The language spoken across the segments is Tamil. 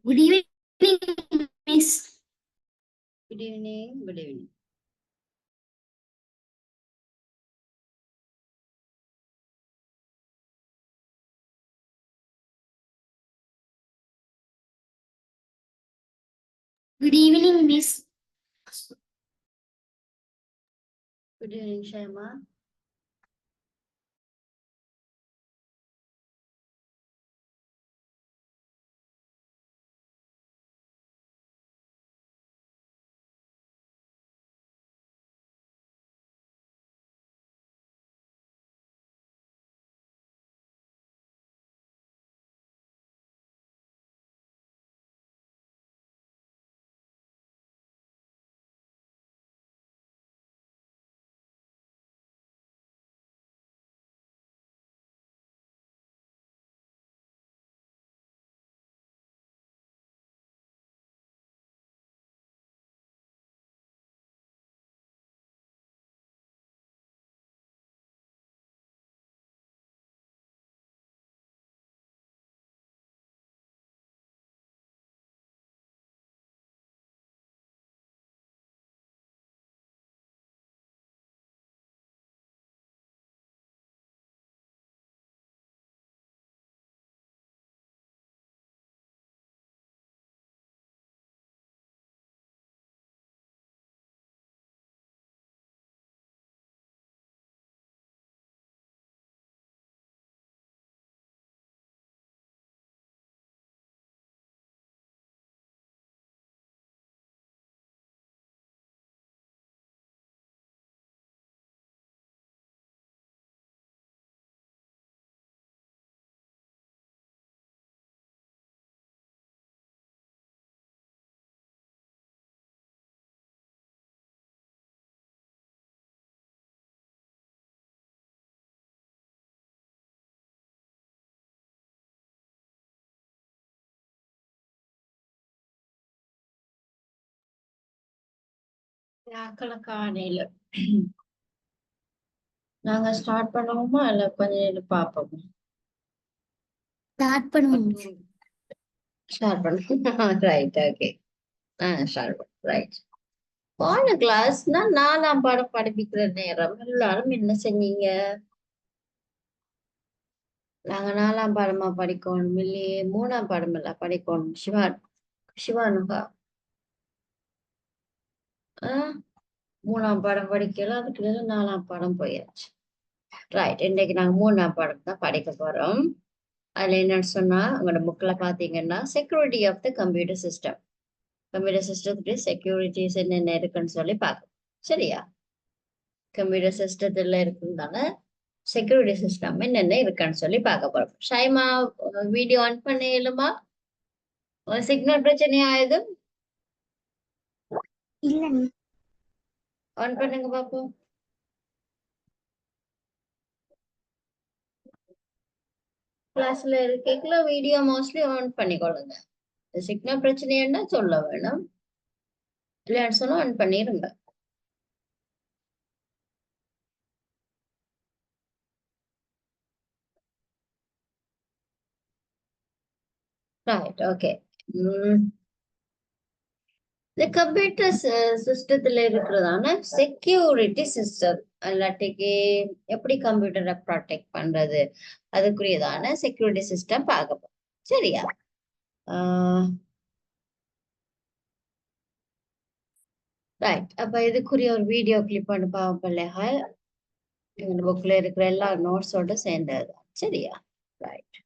Good evening, Miss. Good evening. Good evening. Good evening, Miss. Good evening, Shaima. காலையில நாங்க ஸ்டார்ட் பண்ணுவோமா இல்ல கொஞ்ச நேரம் பார்ப்போமா? Start பண்ணுவோம். ஸ்டார்ட் பண்ணுவோம். Right, okay. ஸ்டார்ட் பண்ணுவோம். ரைட். போன கிளாஸ்னா 4ஆம் பாடம் படிப்பிக்கிற நேரம் எல்லாரும் என்ன செஞ்சீங்க? நாங்க 4ஆம் பாடமா படிக்கணும் இல்லையே, 3ஆம் பாடம் எல்லாம் படிக்கணும். சிவானுகா 3ஆம் பாடம் படிக்கலாம், அதுக்கு 4ஆம் பாடம் போயாச்சு. ரைட், இன்னைக்கு நாங்க 3ஆம் பாடம் தான் படிக்க போறோம். அதுல என்னன்னு சொன்னா, உங்களோட புக்ல பாத்தீங்கன்னா security of the computer system, computer சிஸ்டத்துடைய செக்யூரிட்டிஸ் என்னென்ன இருக்குன்னு சொல்லி பார்க்கணும். சரியா? கம்ப்யூட்டர் சிஸ்டத்துல இருக்குதான செக்யூரிட்டி சிஸ்டம் என்னென்ன இருக்குன்னு சொல்லி பார்க்க போறோம். ஷைமா, வீடியோ ஆன் பண்ண இயலுமா? சிக்னல் பிரச்சனையா இது? இல்ல ஆன் பண்ணுங்க பாப்போம். கிளாஸ்ல இருக்கீங்களா? வீடியோ மோஸ்ட்லி ஆன் பண்ணிக்கொள்ளுங்க. சிக்னல் பிரச்சனைன்னா சொல்ல வேணும், இல்லைன்னு சொன்னா ஆன் பண்ணிருங்க. Right, okay. இந்த கம்ப்யூட்டர் சிஸ்டத்துல இருக்கிறதான செக்யூரிட்டி சிஸ்டம் இல்லாட்டிக்கு எப்படி கம்ப்யூட்டரை ப்ரொடெக்ட் பண்றது, அதுக்குரியதான செக்யூரிட்டி சிஸ்டம் பார்க்க போறோம். சரியா? ரைட், அப்ப இதுக்குரிய ஒரு வீடியோ கிளிப் பண்ணி பார்ப்போம். இந்த புக்ல இருக்கிற எல்லா நோட்ஸோட சேர்ந்தது. சரியா? ரைட்.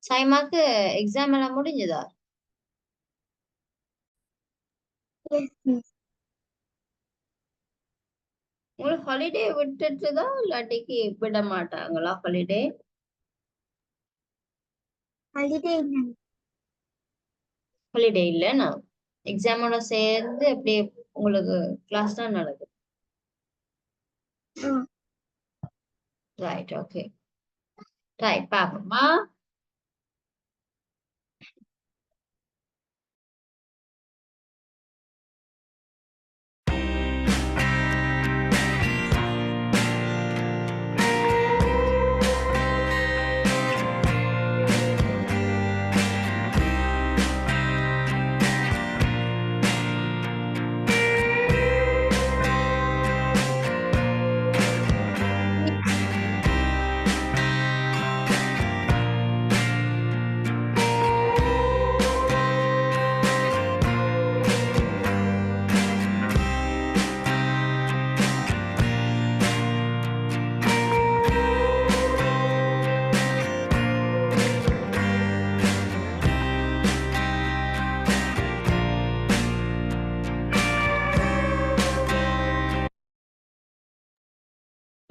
சைமாக்கு எக்ஸாம் எல்லாம் முடிஞ்சுதா? உங்களுக்கு ஹாலிடே விட்டுட்டுதான் இல்லாட்டிக்கு விட மாட்டாங்களா ஹாலிடே? ஹாலிடே ஹாலிடே இல்லைன்னா எக்ஸாமோட சேர்ந்து அப்படியே உங்களுக்கு கிளாஸ் தான் நடக்குது. Right, okay. ரைட், பாப்போமா?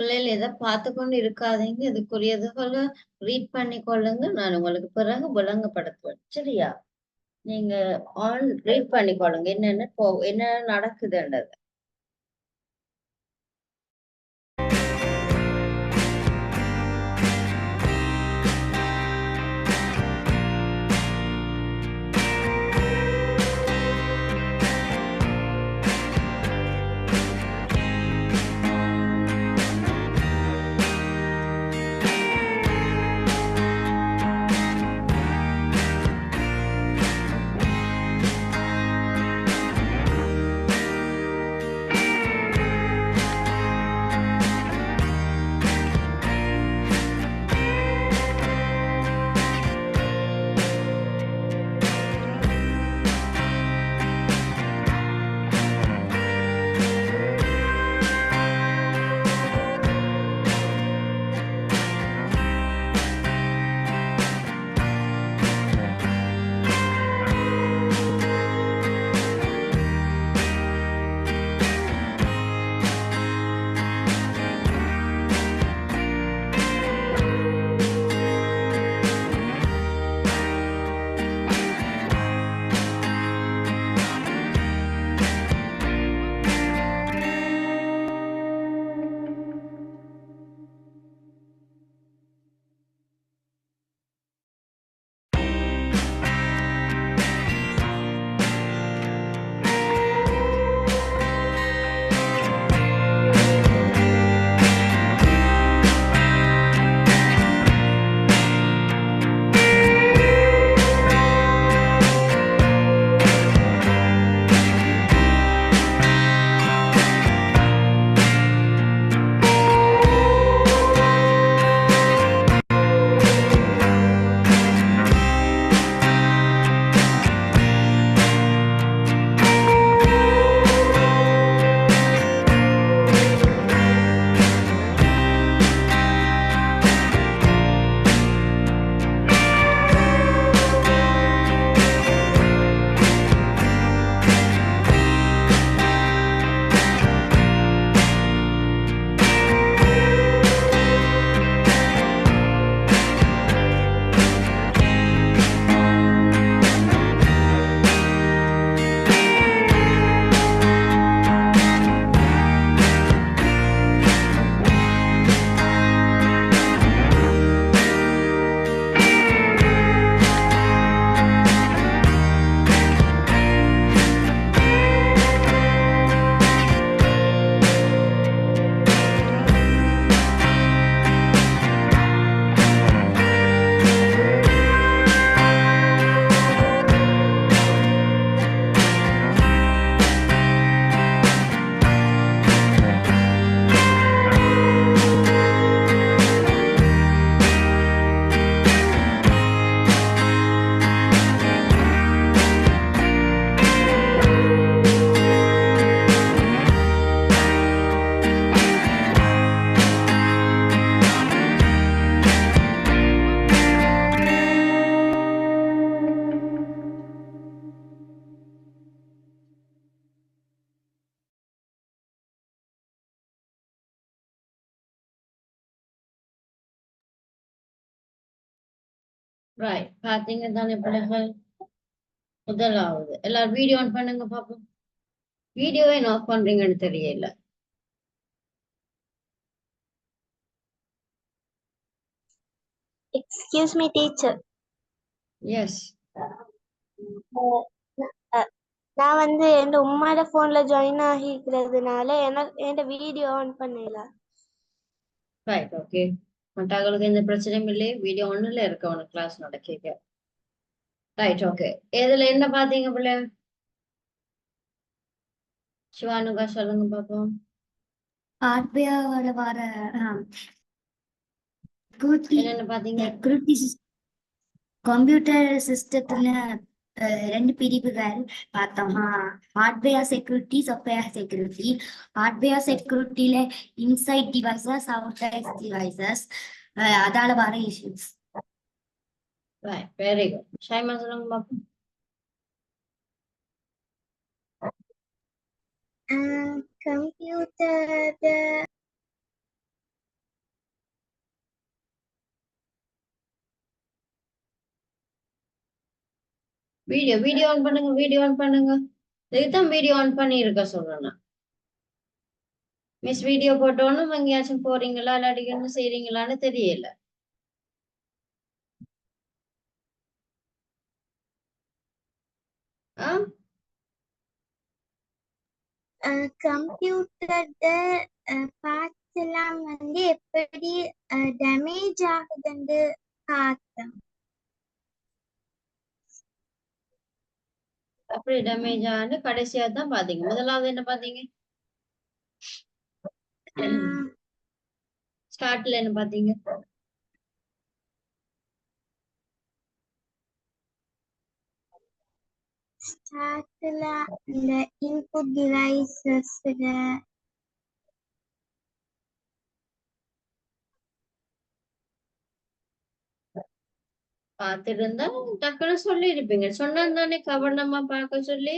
பிள்ளைகள் எதை பார்த்து கொண்டு இருக்காதீங்க, இதுக்குரியதுகளை ரீட் பண்ணி கொள்ளுங்க. நான் உங்களுக்கு பிறகு விளங்கப்படுத்துவேன். சரியா? நீங்க ஆன் ரீட் பண்ணி கொள்ளுங்க என்ன நடக்குதுன்றது. ரைட், பாத்தீங்க தானே பிள்ளைகள்? முதலாவது எல்லாரும் வீடியோ ஆன் பண்ணுங்க பாப்போம். வீடியோவை ஆஃப் பண்றீங்கன்னு தெரியல. Excuse me, teacher. எஸ். நான் வந்து என் உம்மாட போன்ல ஜாயின் ஆகிக்கிறதுனால என் வீடியோ ஆன் பண்ணல. Right, okay. மற்றவங்களுக்கு எந்த பிரச்சனையும் இல்லை. வீடியோ ஒன்னுல இருக்க உனக்கு கிளாஸ் நடக்க. Right, okay. இதுல என்ன பாத்தீங்க பிள்ளை? சிவானுகா சொல்லுங்க பாப்போம். ஹார்ட்வேரோட வர என்னென்ன பாத்தீங்க? கம்ப்யூட்டர் சிஸ்டத்துல ரெண்டு பிரிவுகள் பார்த்தோம். Hardware security, software security. Hardware செக்யூரிட்டியில இன்சைட் டிவைசஸ், அவுட்சைட் டிவைசஸ், அதால வர issues. Right, very good. Shaima சொல்லுங்க பாப்போம். கம்ப்யூட்டர் வீடியோ ஆன் பண்ணுங்க, வீடியோ ஆன் பண்ணுங்க. இதுதான் வீடியோ ஆன் பண்ணி இருக்க சொல்றேன். மிஸ் வீடியோ போட்டோன்னு எங்கேயாச்சும் போறீங்களா இல்லாட்டி என்ன செய்றீங்களான்னு தெரியல. கம்ப்யூட்டர் பார்ட்ஸ் எல்லாம் வந்து எப்படி டேமேஜ் ஆகுதுன்னு பார்த்தேன். அப்படி டேமேஜ் ஆனு கடைசியா தான் பாத்தீங்க. முதலாவது என்ன பாத்தீங்க? ஸ்டார்ட்ல என்ன பாத்தீங்க? ஸ்டார்ட்ல இந்த இன்புட் டிவைசஸ் பார்த்துட்டு இருந்தா டக்குன்னு சொல்லி இருப்பீங்க. சொன்னா தானே கவனமா பார்க்க சொல்லி.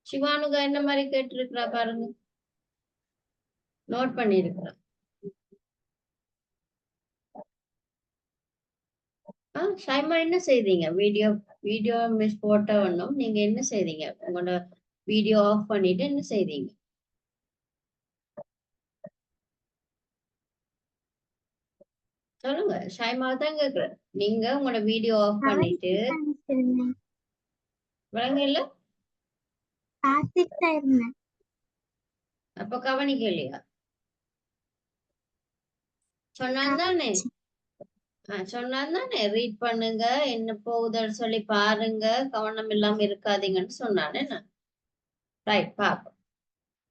சிவானுகா என்ன மாதிரி கேட்டிருக்கிறா பாருங்க, நோட் பண்ணிருக்கிறா. ஷைமா என்ன செய்தீங்க? வீடியோ மிஸ் போட்ட ஒண்ணும் நீங்க என்ன செய்தீங்க? உங்களோட வீடியோ ஆஃப் பண்ணிட்டு என்ன செய்தீங்க? சொல்லுங்க. ஷைமா தான் கேக்குறேன். நீங்க உங்களோட வீடியோ ஆஃப் பண்ணிட்டு விளங்கல பார்த்துட்டு இருந்தேன். அப்ப கவனிக்கலையா? சொன்னாதானே சொன்னாதானே ரீட் பண்ணுங்க, என்ன போகுதுன்னு சொல்லி பாருங்க, கவனம் இல்லாம இருக்காதீங்கன்னு சொன்னானே நான். ரைட், பாப்போம்.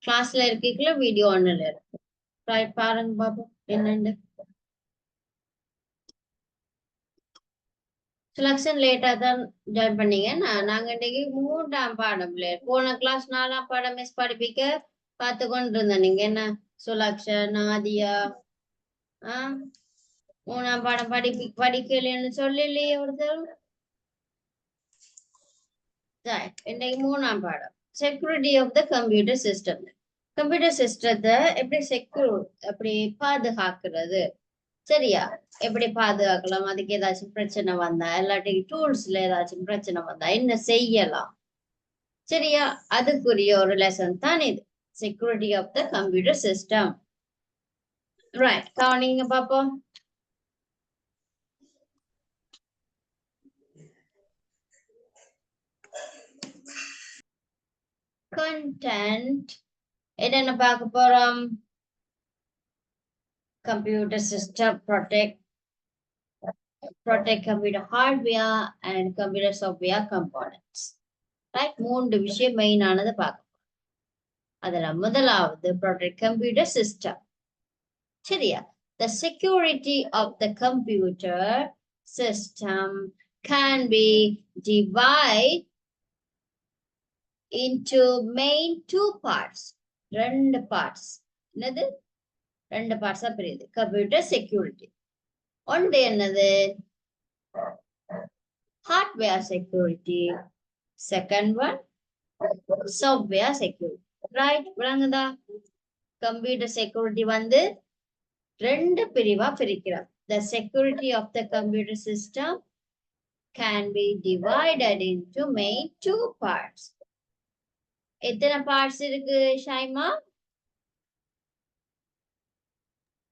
கிளாஸ்ல இருக்கீங்களா வீடியோ ஆன்ல இருக்கு. ரைட், பாருங்க பாப்போம் என்னண்டு. செலக்ஷன் லேட்டா தான் ஜாயின் பண்ணீங்க. நாங்க இன்னைக்கு 3ஆம் பாடம் போன கிளாஸ் 4ஆம் பாடம் மிஸ் படிப்பிக்க பார்த்து கொண்டு இருந்தேன். நீங்க என்ன சுலக்ஷன், ஆதியா 3ஆம் பாடம் படிக்கலன்னு சொல்லலையே ஒருத்தர். இன்னைக்கு 3ஆம் பாடம் security of the computer system. Computer சிஸ்டத்தை எப்படி பாதுகாக்கிறது, சரியா? எப்படி பாதுகாக்கலாம், அதுக்கு ஏதாச்சும் பிரச்சனை வந்தா இல்லாட்டி டூல்ஸ்ல ஏதாச்சும் பிரச்சனை வந்தா என்ன செய்யலாம், சரியா? அதுக்குரிய ஒரு லெசன் தான் இது, security of the computer system. Right, கவனிங்க பாப்போம். கண்டென்ட் என்னென்ன பார்க்க போறோம்? computer system protect computer hardware and computer software components. Right, 3 விஷயம் மெயின் ஆனது பார்க்க. அதுல முதலாவது protect computer system, சரியா? The security of the computer system can be divided into main 2 parts. 2 parts. என்னது? 2 parts பிரியுது கம்ப்யூட்டர் செக்யூரிட்டி. ஒன்று என்னது? Hardware security. Second one software security. Right, விளங்குதா? கம்ப்யூட்டர் செக்யூரிட்டி வந்து 2 பிரிவா பிரிக்கிறார். The security of the computer system can be divided into main 2 parts. எத்தனை parts இருக்கு ஷைமா?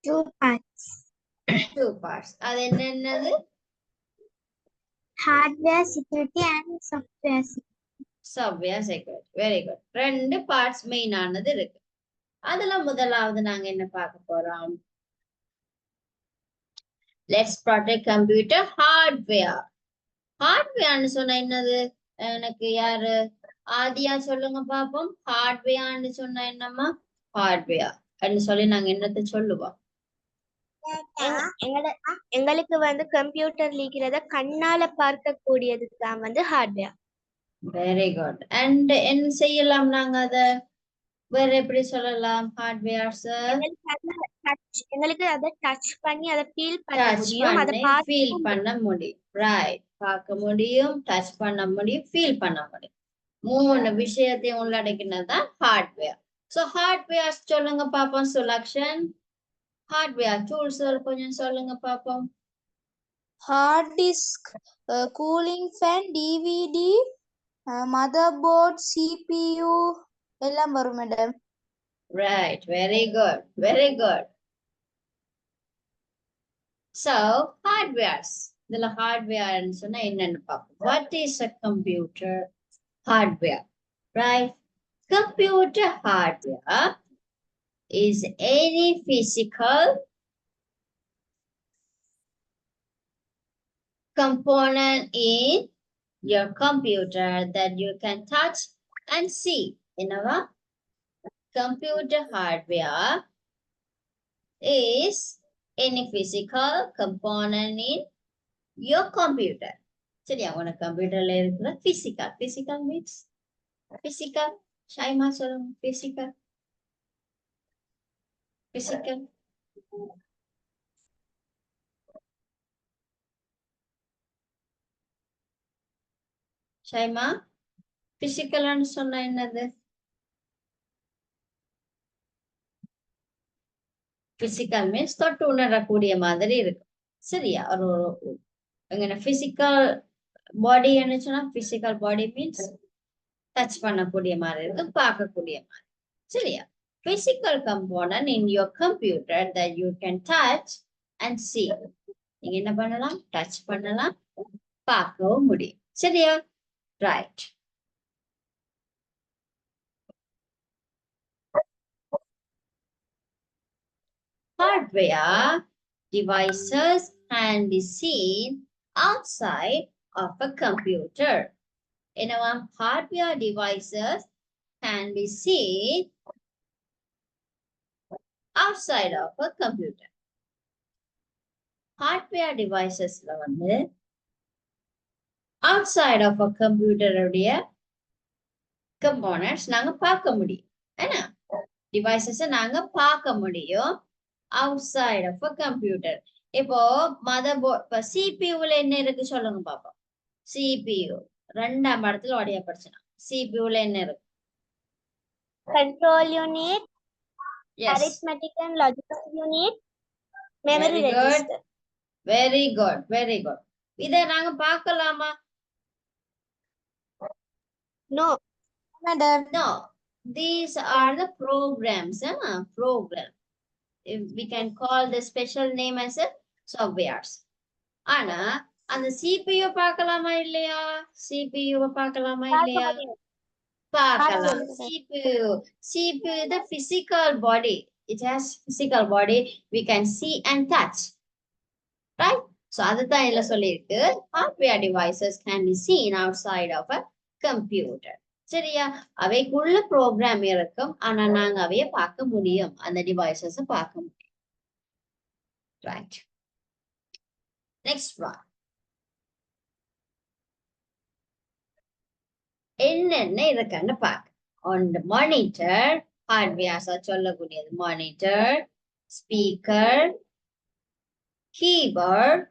2 parts. 2 parts. அது என்னது? Hardware security and software security. Software security. Very good. 2 parts main ஆனது இருக்கு. அதுல முதலாவது நாங்க என்ன பார்க்க போறோம்? Let's protect computer hardware. ஹார்ட்வேர்னு சொன்னா என்னது? எனக்கு யாரு ஆதியா சொல்லுங்க பாப்போம். ஹார்ட்வேர்னு சொன்னா என்னம்மா? ஹார்ட்வேர் அப்படின்னு சொல்லி நாங்க என்னத்தை சொல்லுவோம்? எங்களுக்கு வந்து கம்ப்யூட்டர்ல இருக்கிறத கண்ணால பார்க்க கூடியது தான் வந்து ஹார்ட்வேர். Very good. அண்ட் என்ன செய்யலாம் நாங்க அத? வேற எப்படி சொல்லலாம்? ஹார்ட்வேர்ஸ் எங்களுக்கு அத டச் பண்ணி அத ஃபீல் பண்ண முடியும், அத ஃபீல் பண்ண முடியும். ரைட், பார்க்க முடியும், டச் பண்ண முடியும், ஃபீல் பண்ண முடியும். 3 விஷயத்தையும் உள்ளடக்கினதுதான் ஹார்ட்வேர். சோ ஹார்ட்வேர் சொல்லுங்க பாப்போம். செலக்ஷன் ஹார்ட்வேர் டூல்ஸ் கொஞ்சம் சொல்லுங்க பாப்போம். Hard disk, cooling fan, DVD, motherboard, CPU எல்லாம் வரும் madam. Right, very good, very good. So, hardwares. இதுல hardware சொன்னா என்னன்னு பார்ப்போம். What is a computer hardware? Right? Computer hardware is any physical component in your computer that you can touch and see. என்னவா? Computer hardware is any physical component in your computer. சரியா? உனக்கு கம்ப்யூட்டர்ல இருக்கிற physical. Physical means physical. Shaima சொல்லுங்க. Physical. Physical. ஷைமா, பிசிக்கல்னு சொன்னா என்னது? பிசிக்கல் மீன்ஸ் தொட்டு உணரக்கூடிய மாதிரி இருக்கு. சரியா? ஒரு பிசிக்கல் பாடி என்ன சொன்னா, பிசிக்கல் பாடி மீன்ஸ் டச் பண்ணக்கூடிய மாதிரி இருக்கு, பார்க்கக்கூடிய மாதிரி. சரியா? Physical component in your computer that you can touch and see. நீங்க என்ன பண்ணலாம்? டச் பண்ணலாம், பார்க்கவும் முடியும். சரியா? Right. Hardware devices can be seen outside of a computer. என்னவா? Hardware devices can be seen outside of a computer. Hardware devicesல வந்து outside of a computer உடைய components நாங்க பார்க்க முடியும். என்ன? devices நாங்க பார்க்க முடியும் outside of a computer. இப்போ மதர்போர்ட், இப்ப சிபியூல என்ன இருக்கு சொல்லுங்க பாப்போம். சிபியூ 2ஆம் இடத்துல ஓடியா படிச்சனா. சிபியூல என்ன இருக்கு? Control unit, Yes. arithmetic and logical unit, memory Very good. register. Very good, very good. இத நாங்க பார்க்கலாமா? No, madam. No. These are the programs. Program. We can call the special name as a softwares. ஆனா அந்த CPU பார்க்கலாமா இல்லையா? CPU பார்க்கலாமா இல்லையா? பார்க்கலாம். CPU is the physical body. It has physical body. We can see and touch. Right? So அதுதான் இதுல சொல்லியிருக்கு. Hardware devices can be seen outside of a computer. சரியா? அவைக்குள்ள ப்ரோக்ராம் இருக்கும், ஆனா நாங்க அவைய பார்க்க முடியும். அந்த டிவைசஸ் பார்க்க முடியும். ரைட். Next one. என்னென்ன இருக்குன்னு பார்க்க. On the monitor, ஹார்ட்வேர்ஸா சொல்லக்கூடியது monitor, speaker, keyboard,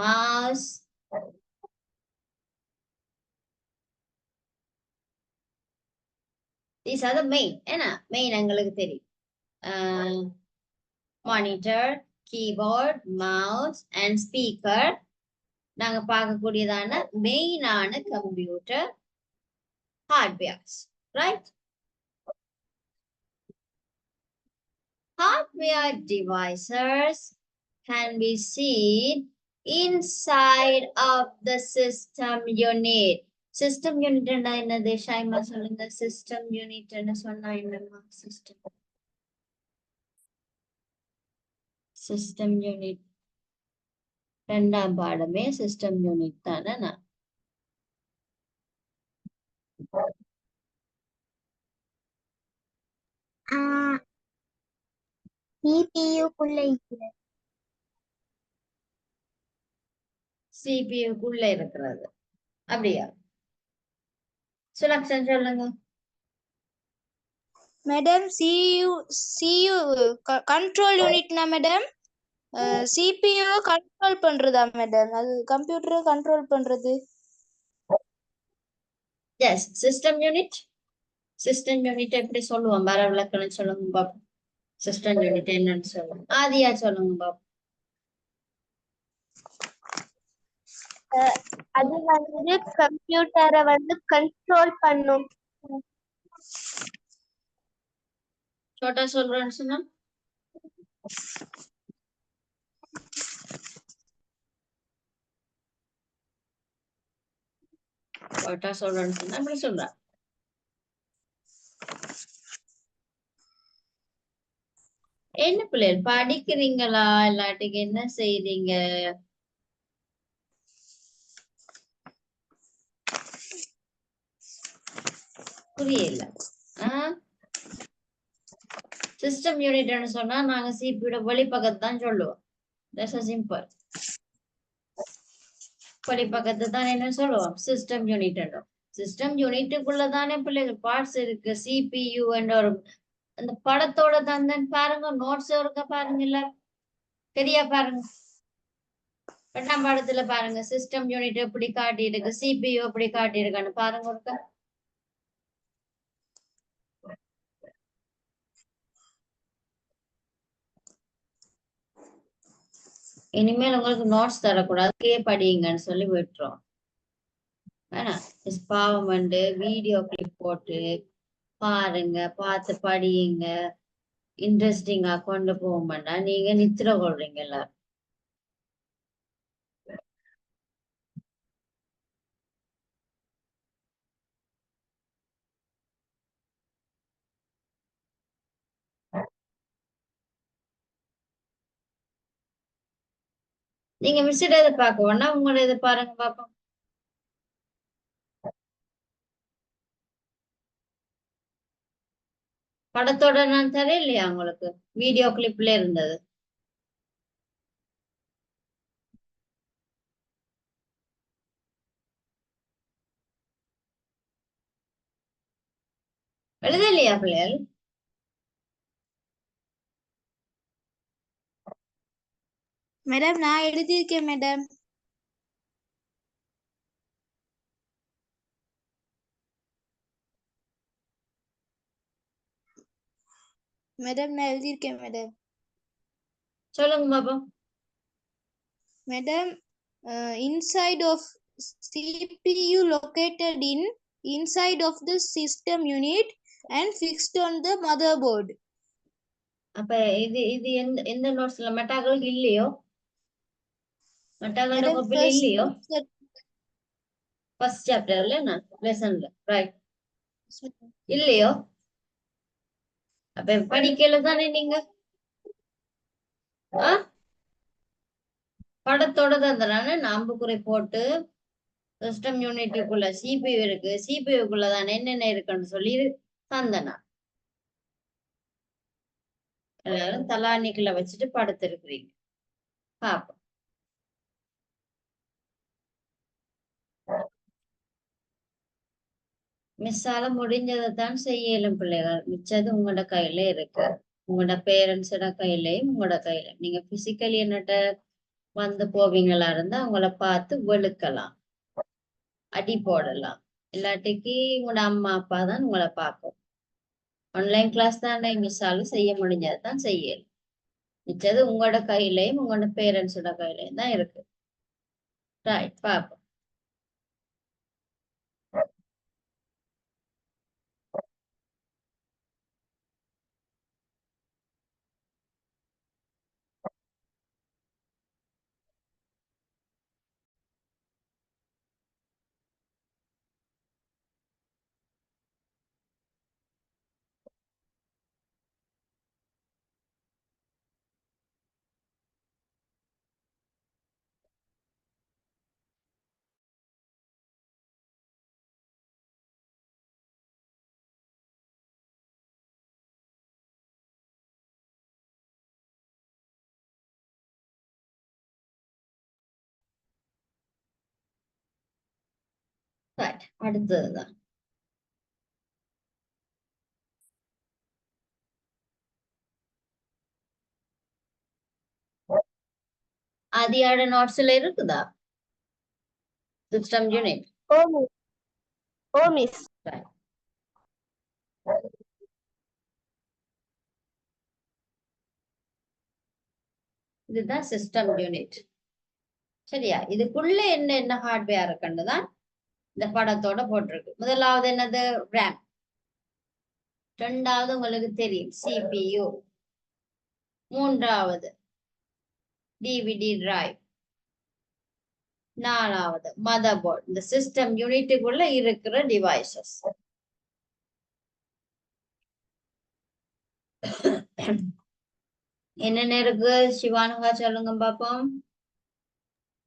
mouse, these are the main. என்ன மெயின் எங்களுக்கு தெரியும். Monitor, keyboard, mouse and speaker நாங்க பார்க்கக்கூடியதான மெயினான computer hardwares. Right? Hardware devices can be seen inside of the system unit. System unit என்னது? ஷைமா சொல்லுங்க. System unit என்ன சொன்னா என்னமா? System unit 2ஆம் பாடமே system unit தானே. CPU குள்ள இருக்கிறது. CPU குள்ள இருக்கிறது. அப்படியா? சுலக்ஷன் சொல்லுங்க. மேடம், CU கண்ட்ரோல் யூனிட்னா மேடம், CPU கண்ட்ரோல் பண்றதா மேடம்? அது கம்ப்யூட்டரை கண்ட்ரோல் பண்றது. Yes, system unit. System unit எப்படி சொல்லுவோம்? வர விளக்கணும் சொல்லுங்க பாப்போம். சிஸ்டம் யூனிட் என்னன்னு சொல்லுங்க. ஆதியா சொல்லுங்க பாப்போம். அது வந்து கம்ப்யூட்டரை வந்து கண்ட்ரோல் பண்ணும். ஷார்ட்டா சொல்றேன்னு சொன்னா ஷார்ட்டா சொல்றேன்னு சொன்னா அப்படி சொல்றேன். என்ன பிள்ளைகள் படிக்கிறீங்களா இல்லாட்டிக்கு என்ன செய்றீங்க? புரியல. சிஸ்டம் யூனிட்னு சொன்னா நாங்க சிபியோட வெளிப்பக்கத்து தான் சொல்லுவோம். That's simple. வெளிப்பக்கத்து தான் என்ன சொல்லுவோம்? System unit. சிஸ்டம் யூனிட்டுக்குள்ள தானே பிள்ளைகள் பார்ட்ஸ் இருக்கு. சிபியு என்ற ஒரு அந்த படத்தோட தந்தன் பாருங்க, நோட்ஸ் இருக்க பாருங்க, இல்ல சரியா பாருங்க. 8ஆம் பாடத்துல பாருங்க, சிஸ்டம் யூனிட் எப்படி காட்டியிருக்கு, சிபியு எப்படி காட்டியிருக்கான்னு பாருங்க ஒருக்க. இனிமேல் உங்களுக்கு நோட்ஸ் தரக்கூடாது, படிங்கன்னு சொல்லி விட்டுறோம். பாவம் வந்து வீடியோ கிளிப் போட்டு பாருங்க, பார்த்து படியுங்க, இன்ட்ரெஸ்டிங்கா கொண்டு போக மாட்டா நீங்க நித்திர கொள்றீங்க எல்லாரும். நீங்க மிஸ்ஸோட இதை பார்க்க வேணா உங்களோட இதை பாருங்க பாப்போம். படத்தோட நான் தரேன் இல்லையா உங்களுக்கு, வீடியோ கிளிப்ல இருந்தது. எழுத இல்லையா பிள்ளைகள்? மேடம் நான் எழுதியிருக்கேன் மேடம். மேடம் நான் எழுதியிருக்கேன் மேடம். சொல்லுங்க பாப்போம். Madam, inside of CPU located in inside of the system unit and fixed on the motherboard. அப்ப இது இது எந்த நோட்ஸ்ல மெட்டாகளுக்கு இல்லையோ? மெட்டாகளோட Madam, கோப்பில இல்லையோ? first ஃபர்ஸ்ட் சாப்டர்ல நான் லெசன்ல ரைட் இல்லையோ? அப்ப படிக்கல தானே நீங்க? படத்தோட தந்துறானே நம்புக்குறை போட்டு சிஸ்டம் யூனிட்டுக்குள்ள சிபியு இருக்கு, சிபியுக்குள்ள தான் என்னென்ன இருக்குன்னு சொல்லி தந்தனா. எல்லாரும் தலானிக்குள்ள வச்சுட்டு படுத்திருக்கிறீங்க. பாப்போம். மிஸ்ஸால முடிஞ்சதைத்தான் செய்யலும் பிள்ளைகள், மிச்சது உங்களோட கையில இருக்கு. உங்களோட பேரண்ட்ஸோட கையிலயும் உங்களோட கையில. நீங்க பிசிக்கலி என்னட்ட வந்து போவீங்களா இருந்தா அவங்கள பார்த்து வெளுக்கலாம், அடி போடலாம். இல்லாட்டிக்கு உங்களோட அம்மா அப்பா தான் உங்களை பார்க்கும். ஆன்லைன் கிளாஸ் தானே, மிஸ்ஸாலும் செய்ய முடிஞ்சதான் செய்யலும். மிச்சது உங்களோட கையிலயும் உங்களோட பேரண்ட்ஸோட கையிலயும் தான் இருக்கு. ரைட், பாப்போம். ரைட், அடுத்ததுதான் ஆதியோட நோட்ஸ்ல இருக்குதா சிஸ்டம் யூனிட்? ஓ மிஸ். இதுதான் சிஸ்டம் யூனிட். சரியா? இதுக்குள்ள என்ன ஹார்ட்வேர் இருக்குன்னு தான் இந்த படத்தோட போட்டிருக்கு. முதலாவது என்னது? RAM. ரெண்டாவது உங்களுக்கு தெரியும் CPU. மூன்றாவது DVD டிரைவ். நாலாவது மதர் போர்ட். இந்த சிஸ்டம் யூனிட்டுக்குள்ள இருக்கிற டிவைசஸ். என்னென்ன இருக்கு சிவானுகா சொல்லுங்க பாப்போம்.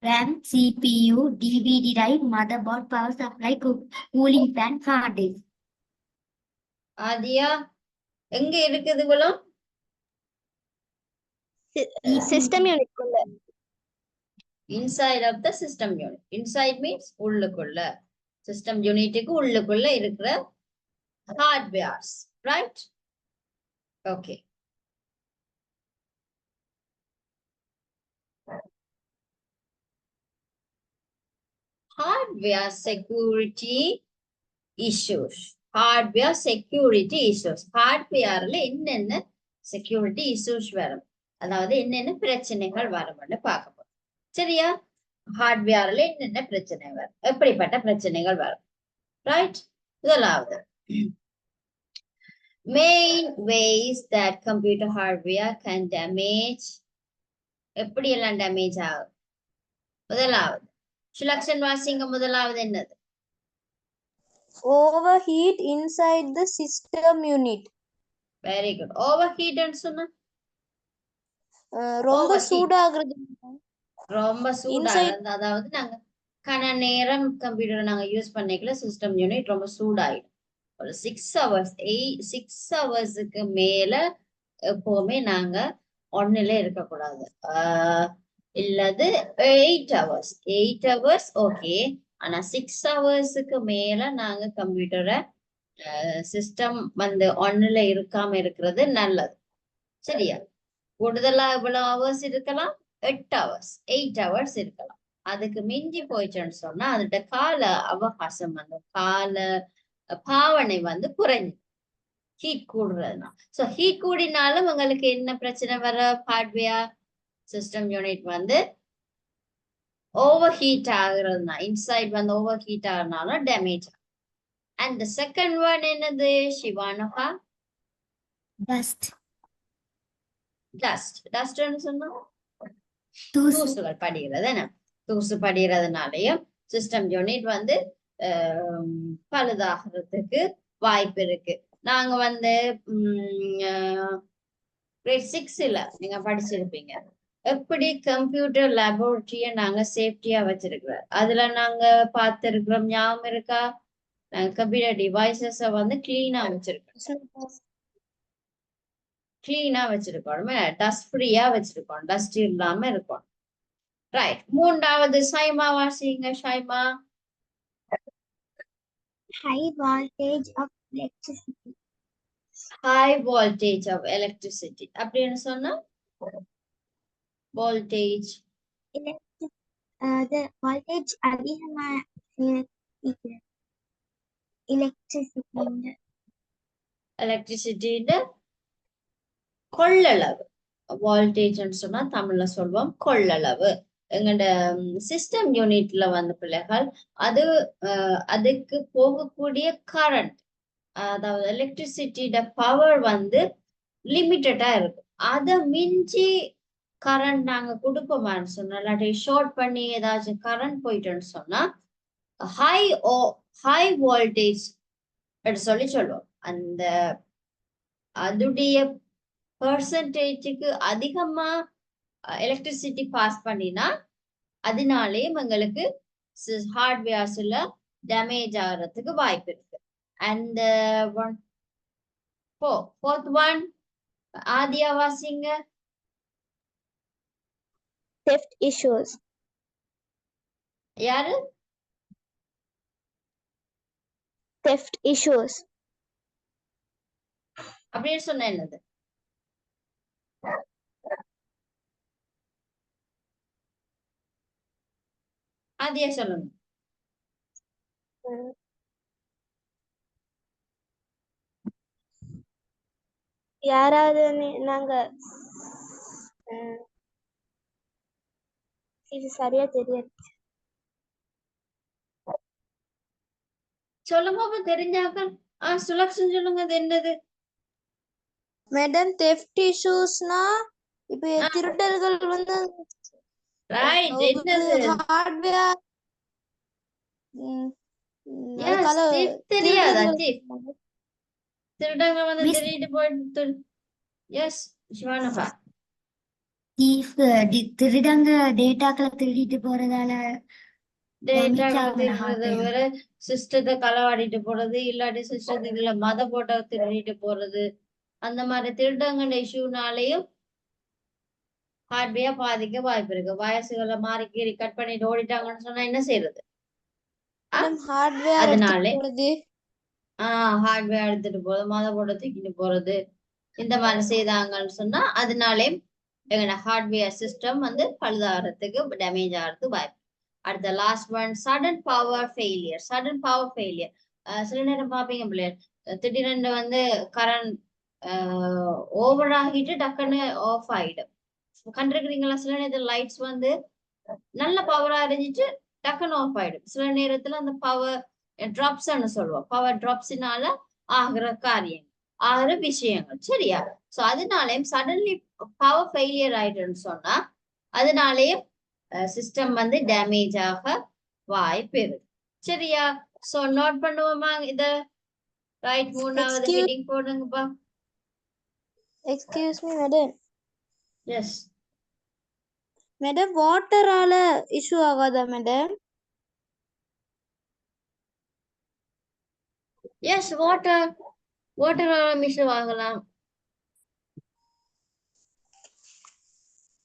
RAM, CPU, DVD drive, motherboard, power supply, cooling fan, hard disk. ஆதியா எங்க இருக்குது இவ்வளோ? சிஸ்டம் யூனிட்குள்ள. Inside of the system unit. Inside means உள்ளுக்குள்ள. சிஸ்டம் யூனிட்டுக்கு உள்ளுக்குள்ள இருக்கிற hardwares. Right? Okay. Hardware security issues. Hardware security issues. Hardwareல என்னென்ன security issues வரும், அதாவது என்னென்ன பிரச்சனைகள் வரும்னு பார்க்க போறோம். சரியா? ஹார்ட்வேர்ல என்னென்ன பிரச்சனை வரும், எப்படிப்பட்ட பிரச்சனைகள் வரும். ரைட்? முதலாவது, main ways that computer hardware can damage. எப்படி எல்லாம் டேமேஜ் ஆகும்? முதலாவது சுலக்ஷன் வாசிங்க. முதலாவது என்னது? Overheat inside the system unit. Very good. Overheat சொன்னா ரொம்ப Overheat. சூடாகிறது. ரொம்ப சூடாகிறது. அதாவது நாங்க கன நேரம் கம்ப்யூட்டர் நாங்க யூஸ் பண்ணிக்கல, சிஸ்டம் யூனிட் ரொம்ப சூடாயிடும். ஒரு 6 hours 6 ஹவர்ஸுக்கு மேல எப்பவுமே நாங்க ஒன்னுல இருக்கக்கூடாது. இல்லது 8 hours 8 hours ஓகே. ஆனா 6 ஹவர்ஸுக்கு மேல நாங்க கம்ப்யூட்டரை சிஸ்டம் வந்து ஒன்னுல இருக்காம இருக்கிறது நல்லது. சரியா? கூடுதலா எவ்வளவு ஹவர்ஸ் இருக்கலாம்? 8 hours 8 hours இருக்கலாம். அதுக்கு மிஞ்சி போயிடுச்சுன்னு சொன்னா அதோட கால அவகாசம் வந்து கால பாவனை வந்து குறைஞ்சு ஹீட் கூடுறதுனா. சோ ஹீட் கூடினாலும் உங்களுக்கு என்ன பிரச்சனை வர? ஹார்ட்வேர் சிஸ்டம் யூனிட் வந்து ஓவர் ஹீட் ஆகுறதுனா, இன்சைட் வந்து ஓவர் ஹீட் ஆகுறதுனால டேமேஜ் ஆகும். அண்ட் தி செகண்ட் ஒன் என்னது சிவானுகா? Dust. டஸ்ட்னு சொன்னா தூசு. தூசுகள் படிகிறது. என்ன தூசு படிகிறதுனாலயும் சிஸ்டம் யூனிட் வந்து பழுதாகிறதுக்கு வாய்ப்பு இருக்கு. நாங்க வந்து கிரேட் 6ல நீங்க படிச்சிருப்பீங்க எப்படி கம்ப்யூட்டர் லேபோரட்டரிய நாங்க சேஃப்டியா வச்சிருக்கிறோம். அதுல நாங்க பார்த்திருக்கிறோம், ஞாபகம் இருக்கா? நாங்க கம்ப்யூட்டர் டிவைசஸ வந்து கிளீனா வச்சிருக்கோம். கிளீனா வச்சிருக்கோம், டஸ்ட் ஃப்ரீயா வச்சிருக்கோம், டஸ்ட் இல்லாம இருக்கும். ரைட். மூன்றாவது சைமா வாசிங்க. SIMA. High voltage of electricity. High voltage of electricity அப்படின்னு சொன்னா voltage. The voltage அதிகமா எலக்ட்ரிசிட்டி கொள்ளளவு. வோல்டேஜ்னு சொன்னா தமிழ்ல சொல்வோம் கொள்ளளவு. எங்கட சிஸ்டம் யூனிட்ல வந்து பிள்ளைகள் அது அதுக்கு போகக்கூடிய கரண்ட், அதாவது எலக்ட்ரிசிட்டியோட பவர் வந்து லிமிட்டடா இருக்கு. அதை மிஞ்சி கரண்ட் நாங்க கொடுப்போமான்னு சொன்னா, இல்லாட்டி ஷார்ட் பண்ணி ஏதாச்சும் கரண்ட் போயிட்டோன்னு சொன்னா ஹை வோல்டேஜ் சொல்லி சொல்லுவோம். அந்த அதுடைய பெர்சன்டேஜுக்கு அதிகமா எலக்ட்ரிசிட்டி பாஸ் பண்ணினா அதனாலே எங்களுக்கு ஹார்ட்வேர்ஸ்ல டேமேஜ் ஆகிறதுக்கு வாய்ப்பு இருக்கு. அண்ட் fourth one ஆதியா வாசிங்க. Theft issues. யாரு? Theft issues. அப்படின்னு சொன்ன என்னது? ஆதியா சொல்லுங்க. யாராவது நாங்க இது சரியா தெரியாது. சொல்லுங்க அப்ப தெரிஞ்சாக்க. சுலக்ஷன் சொல்லுங்க அது என்னது? மேடம் theft issuesனா இப்ப திருடர்கள் வந்து ரைட், என்னது? ஹார்ட்வேர் எஸ், thief தெரியாதா? thief திருடர்கள் திருடங்க வந்து Miss- திருடிட்டு போயிட்டு. எஸ் சிவானகா. திருடங்க டேட்டாக்களை திருடிட்டு போறதால டேட்டாக்களை ஆகுற திருடுறது hardware. வேற, சிஸ்டத்தை களவாடிட்டு போறது, இல்லாட்டி சிஸ்டத்துக்குள்ள மத போட்டோ திருடிட்டு போறது, அந்த மாதிரி திருடங்கள இஷ்யூனாலையும் ஹார்ட்வேர் பாதிக்க வாய்ப்பு இருக்கு. வயசுகளை மாறி கீறி கட் பண்ணிட்டு ஓடிட்டாங்கன்னு சொன்னா என்ன செய்யறது? ஹார்ட்வேர் அதனால போறது. ஹார்ட்வேர் எடுத்துட்டு போறது, மத போட்டோ தூக்கிட்டு போறது, இந்த மாதிரி செய்தாங்கன்னு சொன்னா அதனாலே எங்களோட ஹார்ட்வேர் சிஸ்டம் வந்து பழுதாகிறதுக்கு, டேமேஜ் ஆகிறதுக்கு வாய்ப்பு. அடுத்த last one, sudden power failure. Sudden power failure சில நேரம் பாப்பீங்க பிள்ளையர், திடீரென்று வந்து கரண்ட் ஓவர் ஆகிட்டு டக்குன்னு ஆஃப் ஆயிடும். கண்டிருக்கிறீங்களா? சில நேரத்தில் லைட்ஸ் வந்து நல்ல பவரா இருந்துச்சு, டக்குன்னு ஆஃப் ஆயிடும். சில நேரத்துல அந்த பவர் டிராப்ஸ்ன்னு சொல்லுவோம். பவர் டிராப்ஸினால ஆகிற காரியம், ஆகிற விஷயங்கள், சரியா? சோ அதனாலயும் சடன்லி பவர் ஃபெயிலியர் ஆயிடுன்னு சொன்னா அதனாலயும் சிஸ்டம் வந்து டேமேஜ் ஆக வாய்ப்பு இருக்கு, சரியா? சோ நோட் பண்ணுவோமா இத? ரைட், மூணாவது ஹெட்டிங் போடுங்கப்பா. Excuse me madam. Yes, madam வாட்டரால இஷ்யூ ஆகாதா மேடம்? எஸ், வாட்டரால மிஷு ஆகலாம்.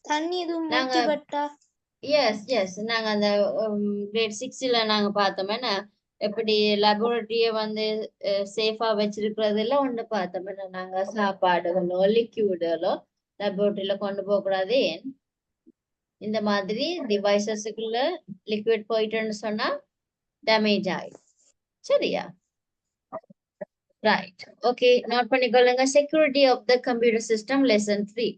தண்ணி எதுவும் நாங்க மூச்சு பட்டா? எஸ் நாங்க அந்த கிரேட் 6ல நாங்க பார்த்தோம்னா எப்படி லெபோரட்டரிய வந்து சேஃபா வச்சிருக்கிறதுல ஒண்ணு பார்த்தோம்னா, நாங்க சாப்பாடுகளோ லிக்யூடுகளோ லெபோரட்டரியில கொண்டு போக கூடாது. இந்த மாதிரி டிவைசஸுக்குள்ள லிக்விட் போயிட்டுன்னு சொன்னா டேமேஜ் ஆயிடும், சரியா? ரைட், ஓகே, நோட் பண்ணிக்கொள்ளுங்க. Security of the computer system, lesson 3.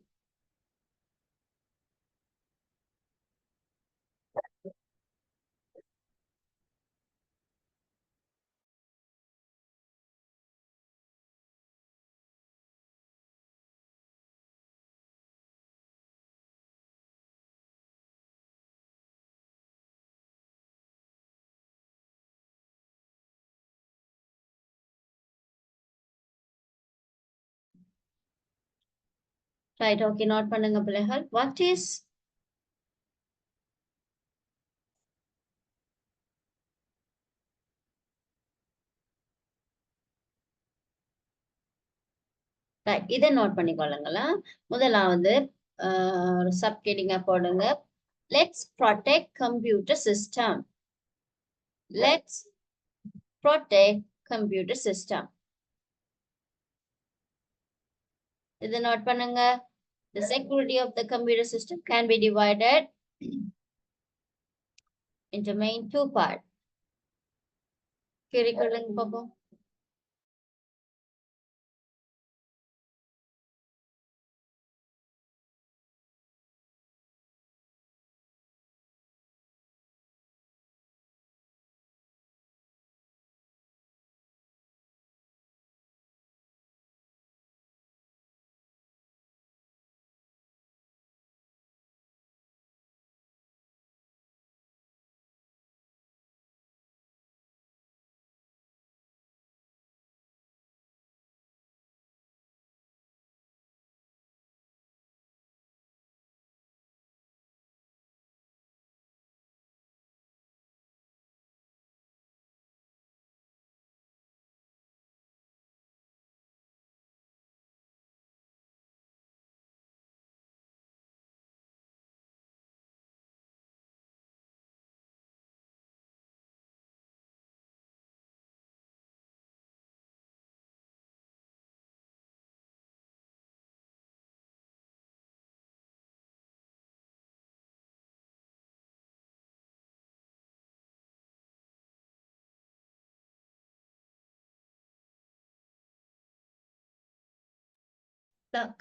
Right, okay, note பண்ணுங்க பிள்ளைகள். வாட் இஸ் இதை நோட் பண்ணிக்கொள்ளுங்களா? முதலாவது சப்கெட்டிங்க போடுங்க. Let's protect computer system. Let's protect computer system. இதை நோட் பண்ணுங்க. The security of the computer system can be divided into main two parts. கேள்விக்கொள்ளுங்க பாப்போம்.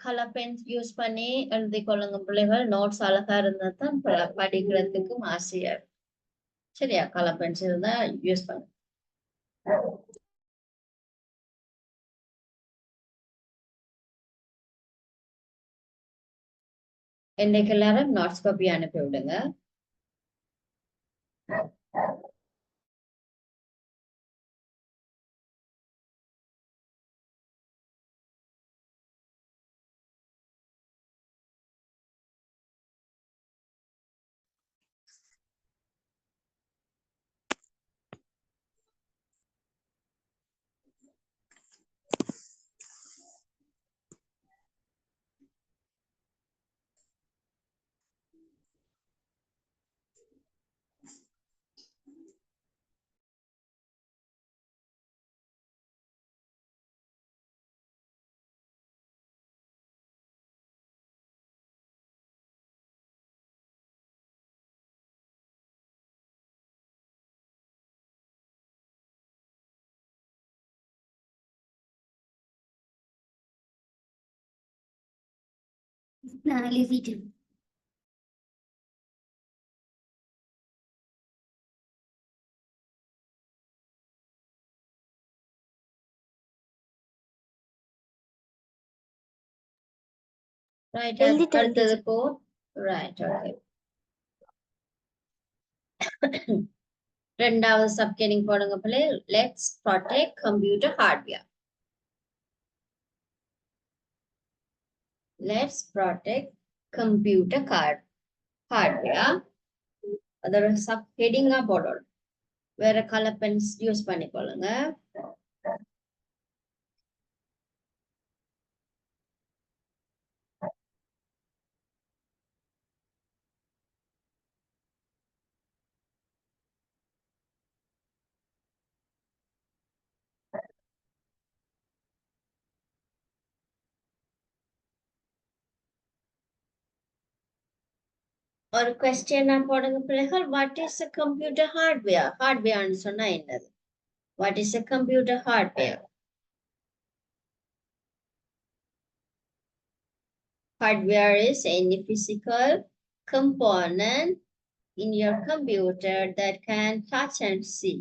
கலர் பென்ஸ் யூஸ் பண்ணி எழுதி கொள்ளுங்க பிள்ளைகள். நோட்ஸ் அழகா இருந்தா தான் படிக்கிறதுக்கும் ஆசையா இருக்கும். சரியா? கலர் பென்ஸ் இருந்தா யூஸ் பண்ணு. இன்னைக்கு எல்லாரும் நோட்ஸ் காப்பி அனுப்பி விடுங்க. Lazy too. ரைட், எழுதிட்டேன் அடுத்தது போ. Right, okay. ரெண்டாவது சப்கெடிங் போடுங்க பிள்ளை. Let's protect computer hardware. Let's protect computer hardware. அதோட சப்ஹெடிங்கா போடணும். வேற கலர் பென்ஸ் யூஸ் பண்ணிக்கொள்ளுங்க. ஒரு கொஸ்டின் போடுங்க பிள்ளைகள். What is a computer hardware? ஹார்ட்வேர்னு சொன்னா என்னது? What is a computer hardware? Hardware is any physical component in your computer that can touch and see.